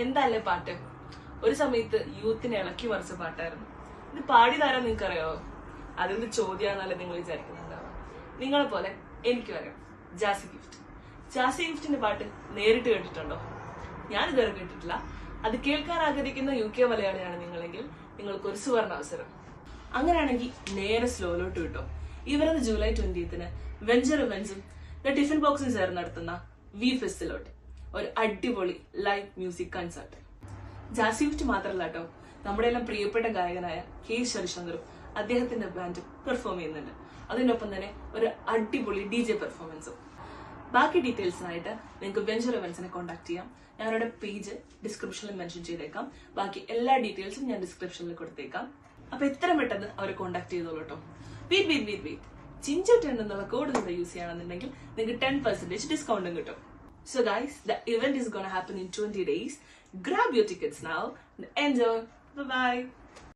എന്താല്ലേ പാട്ട്? ഒരു സമയത്ത് യൂത്തിനെ ഇളക്കി മറിച്ച പാട്ടായിരുന്നു. ഇത് പാടിയതാരാ നിങ്ങൾക്ക് അറിയാവോ? അതെന്ത് ചോദ്യമാണെന്നല്ലേ നിങ്ങൾ വിചാരിക്കുന്നുണ്ടാവാം. നിങ്ങളെ പോലെ എനിക്കും അറിയാം, ജാസി ഗിഫ്റ്റ്. ജാസി ഗിഫ്റ്റിന്റെ പാട്ട് നേരിട്ട് കേട്ടിട്ടുണ്ടോ? ഞാൻ ഇതുവരെ കേട്ടിട്ടില്ല. അത് കേൾക്കാൻ ആഗ്രഹിക്കുന്ന UK മലയാളിയാണ് നിങ്ങളെങ്കിൽ നിങ്ങൾക്ക് ഒരു സുവർണ അവസരം. അങ്ങനെയാണെങ്കിൽ നേരെ സ്ലോയിലോട്ട് കിട്ടും. ഇവരത് ജൂലൈ 20ന് വെഞ്ചർ ഇവന്റ്സും ദ ടിഫിൻ ബോക്സും ചേർന്ന് നടത്തുന്ന വി ഫെസ്റ്റിലോട്ട് ഒരു അടിപൊളി live music concert. Jassie Gift മാത്രമല്ല കേട്ടോ, നമ്മുടെ എല്ലാം പ്രിയപ്പെട്ട ഗായകനായ കെ ശരിശങ്കറും അദ്ദേഹത്തിന്റെ ബാൻഡും പെർഫോം ചെയ്യുന്നുണ്ട്. അതിനൊപ്പം തന്നെ ഒരു അടിപൊളി DJ പെർഫോമൻസും. ബാക്കി ഡീറ്റെയിൽസിനായിട്ട് നിങ്ങൾക്ക് വെഞ്ചർ ഇവന്റ്സിനെ കോൺടാക്ട് ചെയ്യാം. ഞങ്ങളുടെ പേജ് ഡിസ്ക്രിപ്ഷനിൽ മെൻഷൻ ചെയ്തേക്കാം. ബാക്കി എല്ലാ ഡീറ്റെയിൽസും ഞാൻ ഡിസ്ക്രിപ്ഷനിൽ കൊടുത്തേക്കാം. അപ്പൊ എത്രയും പെട്ടെന്ന് അവരെ കോൺടാക്ട് ചെയ്തോളൂ കേട്ടോ. വെയിറ്റ് ചിഞ്ച10 എന്നുള്ള കോഡ് നിങ്ങൾ യൂസ് ചെയ്യണമെന്നുണ്ടെങ്കിൽ നിങ്ങൾക്ക് 10% ഡിസ്കൗണ്ടും കിട്ടും. So guys, the event is gonna happen in 20 days. Grab your tickets now and enjoy. Bye bye.